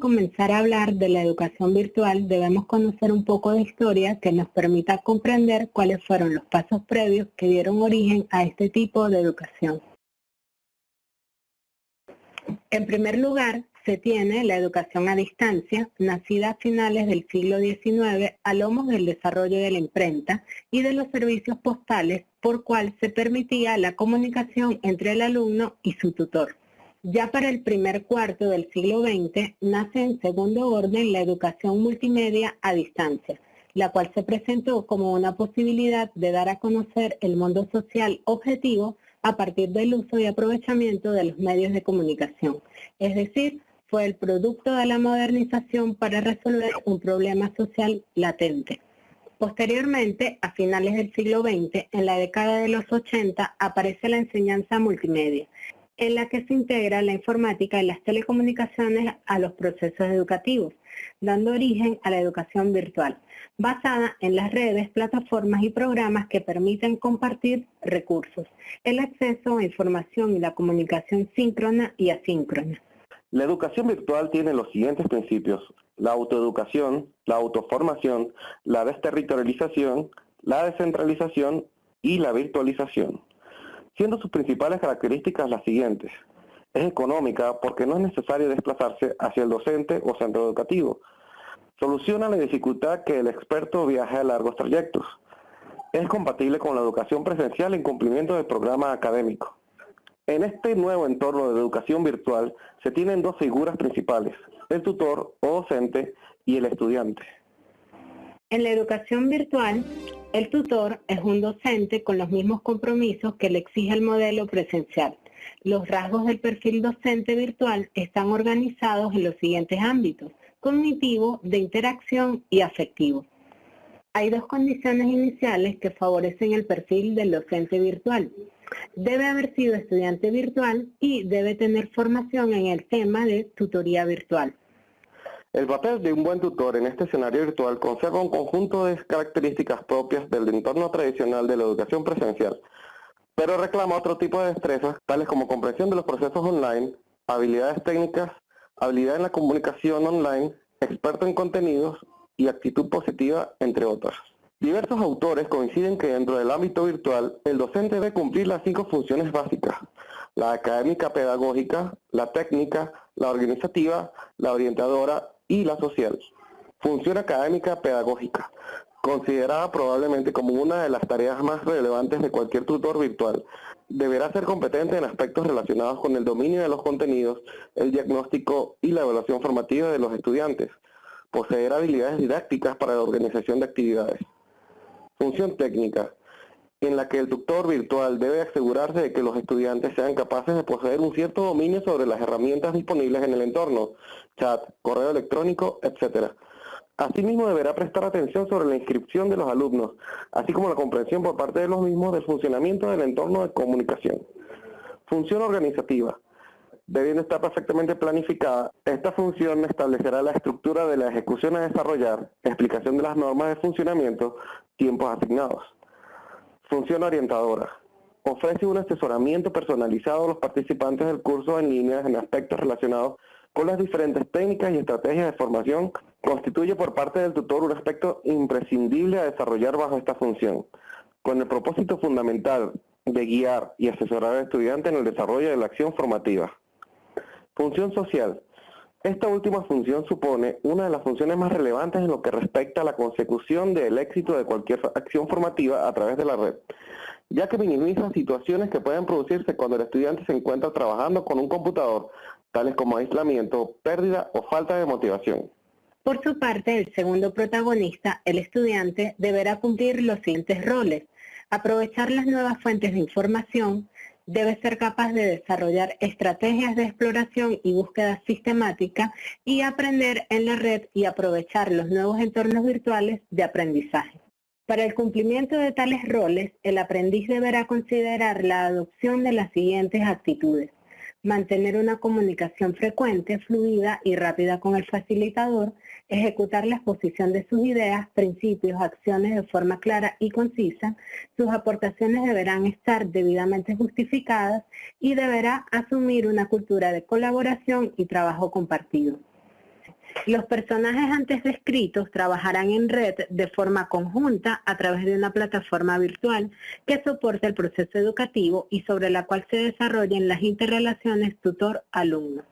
comenzar a hablar de la educación virtual, debemos conocer un poco de historia que nos permita comprender cuáles fueron los pasos previos que dieron origen a este tipo de educación. En primer lugar, se tiene la educación a distancia, nacida a finales del siglo XIX a lomos del desarrollo de la imprenta y de los servicios postales, por cual se permitía la comunicación entre el alumno y su tutor. Ya para el primer cuarto del siglo XX, nace en segundo orden la educación multimedia a distancia, la cual se presentó como una posibilidad de dar a conocer el mundo social objetivo a partir del uso y aprovechamiento de los medios de comunicación. Es decir, fue el producto de la modernización para resolver un problema social latente. Posteriormente, a finales del siglo XX, en la década de los 80, aparece la enseñanza multimedia, en la que se integra la informática y las telecomunicaciones a los procesos educativos, dando origen a la educación virtual, basada en las redes, plataformas y programas que permiten compartir recursos, el acceso a información y la comunicación síncrona y asíncrona. La educación virtual tiene los siguientes principios: la autoeducación, la autoformación, la desterritorialización, la descentralización y la virtualización, siendo sus principales características las siguientes. Es económica porque no es necesario desplazarse hacia el docente o centro educativo. Soluciona la dificultad que el experto viaje a largos trayectos. Es compatible con la educación presencial en cumplimiento del programa académico. En este nuevo entorno de educación virtual se tienen dos figuras principales: el tutor o docente y el estudiante. En la educación virtual, el tutor es un docente con los mismos compromisos que le exige el modelo presencial. Los rasgos del perfil docente virtual están organizados en los siguientes ámbitos: cognitivo, de interacción y afectivo. Hay dos condiciones iniciales que favorecen el perfil del docente virtual. Debe haber sido estudiante virtual y debe tener formación en el tema de tutoría virtual. El papel de un buen tutor en este escenario virtual conserva un conjunto de características propias del entorno tradicional de la educación presencial, pero reclama otro tipo de destrezas, tales como comprensión de los procesos online, habilidades técnicas, habilidad en la comunicación online, experto en contenidos y actitud positiva, entre otras. Diversos autores coinciden que dentro del ámbito virtual, el docente debe cumplir las 5 funciones básicas: la académica pedagógica, la técnica, la organizativa, la orientadora y la social. Función académica pedagógica, considerada probablemente como una de las tareas más relevantes de cualquier tutor virtual. Deberá ser competente en aspectos relacionados con el dominio de los contenidos, el diagnóstico y la evaluación formativa de los estudiantes. Poseer habilidades didácticas para la organización de actividades. Función técnica, en la que el tutor virtual debe asegurarse de que los estudiantes sean capaces de poseer un cierto dominio sobre las herramientas disponibles en el entorno, chat, correo electrónico, etc. Asimismo, deberá prestar atención sobre la inscripción de los alumnos, así como la comprensión por parte de los mismos del funcionamiento del entorno de comunicación. Función organizativa. Debiendo estar perfectamente planificada, esta función establecerá la estructura de la ejecución a desarrollar, explicación de las normas de funcionamiento, tiempos asignados. Función orientadora. Ofrece un asesoramiento personalizado a los participantes del curso en línea en aspectos relacionados con las diferentes técnicas y estrategias de formación. Constituye por parte del tutor un aspecto imprescindible a desarrollar bajo esta función, con el propósito fundamental de guiar y asesorar al estudiante en el desarrollo de la acción formativa. Función social. Esta última función supone una de las funciones más relevantes en lo que respecta a la consecución del éxito de cualquier acción formativa a través de la red, ya que minimiza situaciones que pueden producirse cuando el estudiante se encuentra trabajando con un computador, tales como aislamiento, pérdida o falta de motivación. Por su parte, el segundo protagonista, el estudiante, deberá cumplir los siguientes roles: aprovechar las nuevas fuentes de información, debe ser capaz de desarrollar estrategias de exploración y búsqueda sistemática y aprender en la red y aprovechar los nuevos entornos virtuales de aprendizaje. Para el cumplimiento de tales roles, el aprendiz deberá considerar la adopción de las siguientes actitudes: mantener una comunicación frecuente, fluida y rápida con el facilitador, ejecutar la exposición de sus ideas, principios, acciones de forma clara y concisa, sus aportaciones deberán estar debidamente justificadas y deberá asumir una cultura de colaboración y trabajo compartido. Los personajes antes descritos trabajarán en red de forma conjunta a través de una plataforma virtual que soporta el proceso educativo y sobre la cual se desarrollan las interrelaciones tutor-alumno.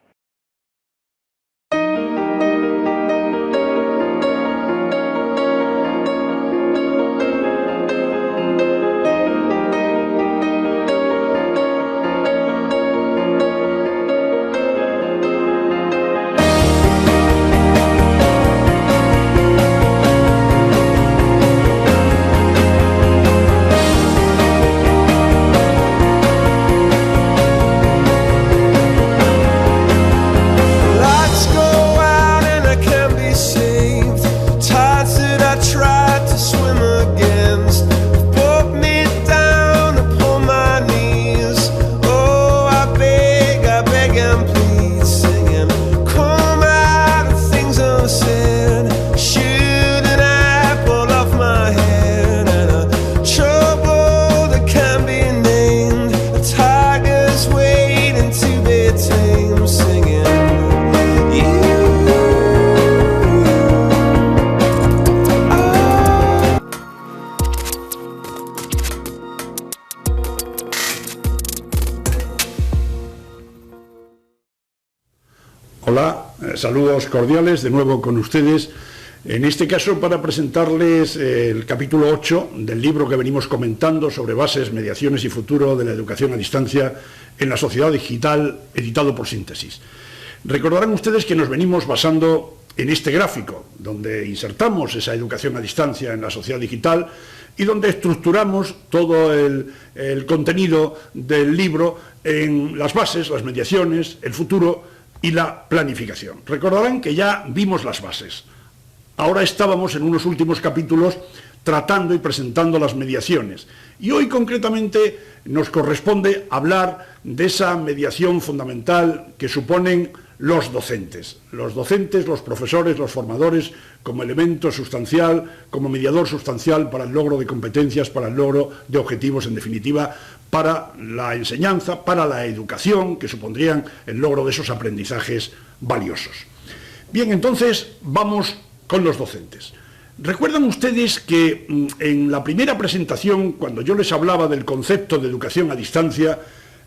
Hola, saludos cordiales de nuevo con ustedes, en este caso para presentarles el capítulo 8 del libro que venimos comentando sobre bases, mediaciones y futuro de la educación a distancia en la sociedad digital, editado por Síntesis. Recordarán ustedes que nos venimos basando en este gráfico, donde insertamos esa educación a distancia en la sociedad digital y donde estructuramos todo el contenido del libro en las bases, las mediaciones, el futuro y la planificación. Recordarán que ya vimos las bases. Ahora estábamos en unos últimos capítulos tratando y presentando las mediaciones. Y hoy concretamente nos corresponde hablar de esa mediación fundamental que suponen los docentes. Los docentes, los profesores, los formadores, como elemento sustancial, como mediador sustancial para el logro de competencias, para el logro de objetivos, en definitiva, para la enseñanza, para la educación, que supondrían el logro de esos aprendizajes valiosos. Bien, entonces vamos con los docentes. ¿Recuerdan ustedes que en la primera presentación, cuando yo les hablaba del concepto de educación a distancia,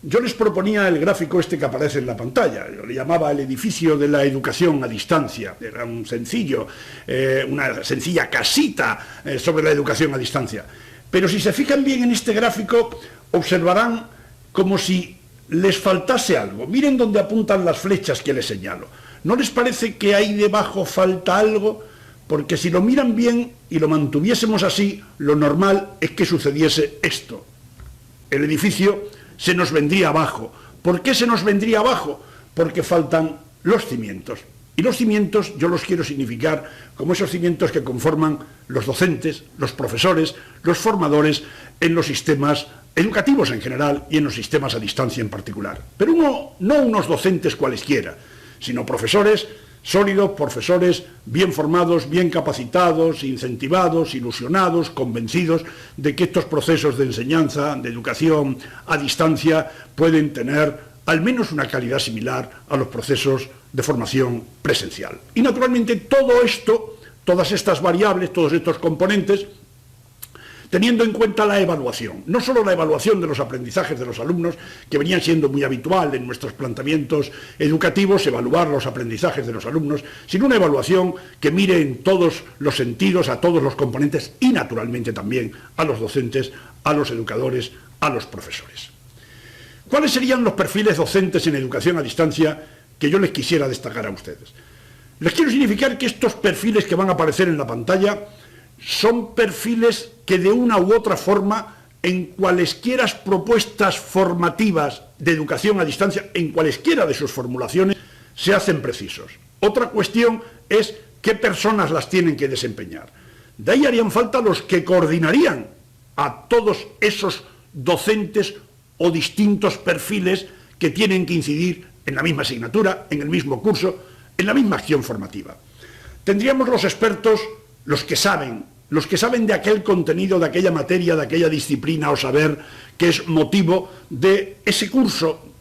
yo les proponía el gráfico este que aparece en la pantalla? Yo le llamaba el edificio de la educación a distancia. Era una sencilla casita sobre la educación a distancia. Pero si se fijan bien en este gráfico, observarán como si les faltase algo. Miren dónde apuntan las flechas que les señalo. ¿No les parece que ahí debajo falta algo? Porque si lo miran bien y lo mantuviésemos así, lo normal es que sucediese esto. El edificio se nos vendría abajo. ¿Por qué se nos vendría abajo? Porque faltan los cimientos. Y los cimientos yo los quiero significar como esos cimientos que conforman los docentes, los profesores, los formadores en los sistemas educativos en general y en los sistemas a distancia en particular. Pero no unos docentes cualesquiera, sino profesores sólidos, profesores bien formados, bien capacitados, incentivados, ilusionados, convencidos de que estos procesos de enseñanza, de educación a distancia, pueden tener al menos una calidad similar a los procesos de formación presencial. Y naturalmente todo esto, todas estas variables, todos estos componentes, teniendo en cuenta la evaluación, no solo la evaluación de los aprendizajes de los alumnos, que venían siendo muy habitual en nuestros planteamientos educativos, evaluar los aprendizajes de los alumnos, sino una evaluación que mire en todos los sentidos, a todos los componentes y naturalmente también a los docentes, a los educadores, a los profesores. ¿Cuáles serían los perfiles docentes en educación a distancia que yo les quisiera destacar a ustedes? Les quiero significar que estos perfiles que van a aparecer en la pantalla son perfiles que de una u otra forma, en cualesquiera propuestas formativas de educación a distancia, en cualesquiera de sus formulaciones, se hacen precisos. Otra cuestión es qué personas las tienen que desempeñar. De ahí harían falta los que coordinarían a todos esos docentes o distintos perfiles que tienen que incidir en la misma asignatura, en el mismo curso, en la misma acción formativa. Tendríamos los expertos, los que saben de aquel contenido, de aquella materia, de aquella disciplina o saber que es motivo de ese curso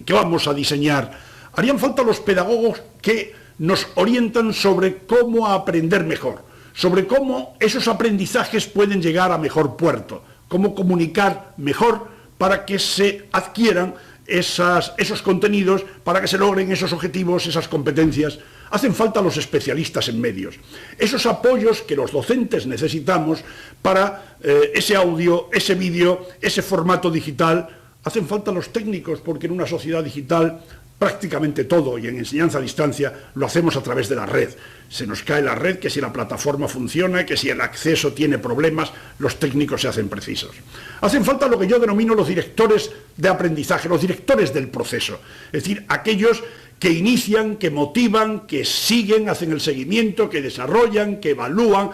que vamos a diseñar. Harían falta los pedagogos que nos orientan sobre cómo aprender mejor, sobre cómo esos aprendizajes pueden llegar a mejor puerto, cómo comunicar mejor para que se adquieran esos contenidos, para que se logren esos objetivos, esas competencias. Hacen falta los especialistas en medios, esos apoyos que los docentes necesitamos para ese audio, ese vídeo, ese formato digital. Hacen falta los técnicos, porque en una sociedad digital prácticamente todo, y en enseñanza a distancia, lo hacemos a través de la red. Se nos cae la red, que si la plataforma funciona, que si el acceso tiene problemas, los técnicos se hacen precisos. Hacen falta lo que yo denomino los directores de aprendizaje, los directores del proceso, es decir, aquellos que inician, que motivan, que siguen, hacen el seguimiento, que desarrollan, que evalúan,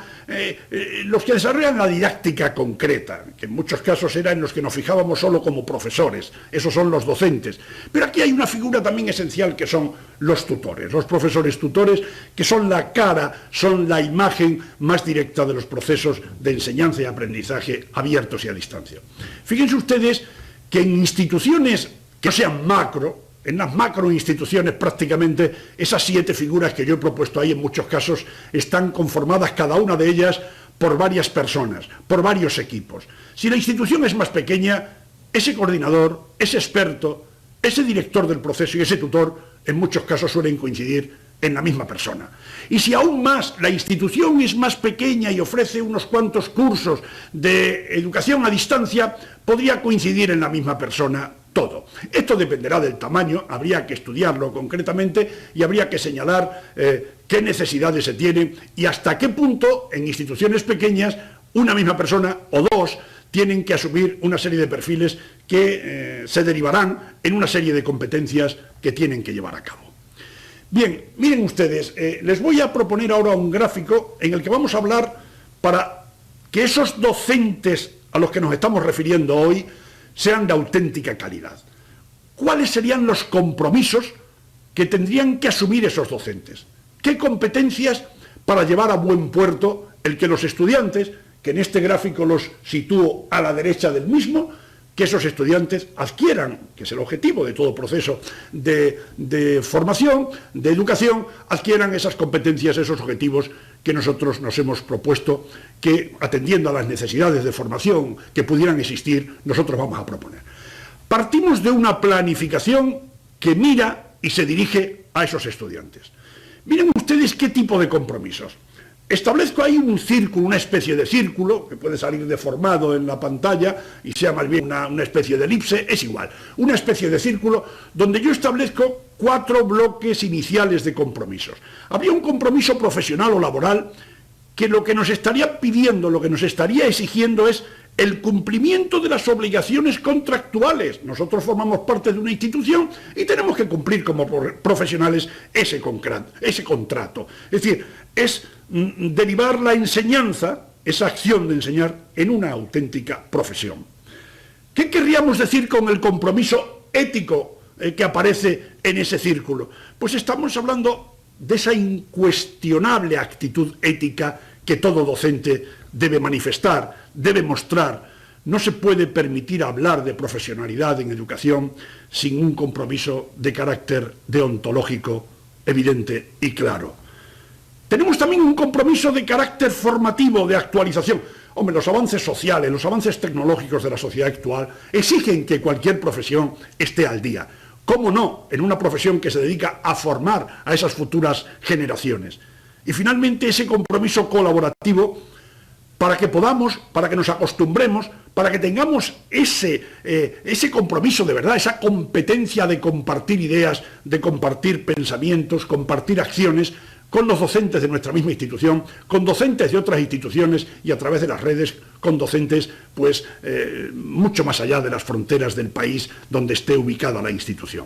los que desarrollan la didáctica concreta, que en muchos casos era en los que nos fijábamos solo como profesores, esos son los docentes. Pero aquí hay una figura también esencial, que son los tutores, los profesores tutores, que son la cara, son la imagen más directa de los procesos de enseñanza y aprendizaje abiertos y a distancia. Fíjense ustedes que en instituciones que no sean macro, en las macroinstituciones prácticamente esas 7 figuras que yo he propuesto ahí en muchos casos están conformadas cada una de ellas por varias personas, por varios equipos. Si la institución es más pequeña, ese coordinador, ese experto, ese director del proceso y ese tutor en muchos casos suelen coincidir en la misma persona. Y si aún más la institución es más pequeña y ofrece unos cuantos cursos de educación a distancia, podría coincidir en la misma persona todo. Esto dependerá del tamaño, habría que estudiarlo concretamente y habría que señalar qué necesidades se tienen y hasta qué punto en instituciones pequeñas una misma persona o dos tienen que asumir una serie de perfiles que se derivarán en una serie de competencias que tienen que llevar a cabo. Bien, miren ustedes, les voy a proponer ahora un gráfico en el que vamos a hablar para que esos docentes a los que nos estamos refiriendo hoy sean de auténtica calidad. ¿Cuáles serían los compromisos que tendrían que asumir esos docentes? ¿Qué competencias para llevar a buen puerto el que los estudiantes, que en este gráfico los sitúo a la derecha del mismo, que esos estudiantes adquieran, que es el objetivo de todo proceso de formación, de educación, adquieran esas competencias, esos objetivos que nosotros nos hemos propuesto, que atendiendo a las necesidades de formación que pudieran existir, nosotros vamos a proponer. Partimos de una planificación que mira y se dirige a esos estudiantes. Miren ustedes qué tipo de compromisos. Establezco ahí un círculo, una especie de círculo, que puede salir deformado en la pantalla y sea más bien una especie de elipse, es igual. Una especie de círculo donde yo establezco 4 bloques iniciales de compromisos. Habría un compromiso profesional o laboral que lo que nos estaría pidiendo, lo que nos estaría exigiendo es el cumplimiento de las obligaciones contractuales. Nosotros formamos parte de una institución y tenemos que cumplir como profesionales ese contrato. Es decir, es derivar la enseñanza, esa acción de enseñar, en una auténtica profesión. ¿Qué querríamos decir con el compromiso ético que aparece en ese círculo? Pues estamos hablando de esa incuestionable actitud ética que todo docente debe manifestar, debe mostrar. No se puede permitir hablar de profesionalidad en educación sin un compromiso de carácter deontológico evidente y claro. Tenemos también un compromiso de carácter formativo, de actualización. Hombre, los avances sociales, los avances tecnológicos de la sociedad actual exigen que cualquier profesión esté al día. ¿Cómo no? En una profesión que se dedica a formar a esas futuras generaciones. Y finalmente ese compromiso colaborativo para que podamos, para que nos acostumbremos, para que tengamos ese compromiso de verdad, esa competencia de compartir ideas, de compartir pensamientos, compartir acciones con los docentes de nuestra misma institución, con docentes de otras instituciones y a través de las redes con docentes pues mucho más allá de las fronteras del país donde esté ubicada la institución.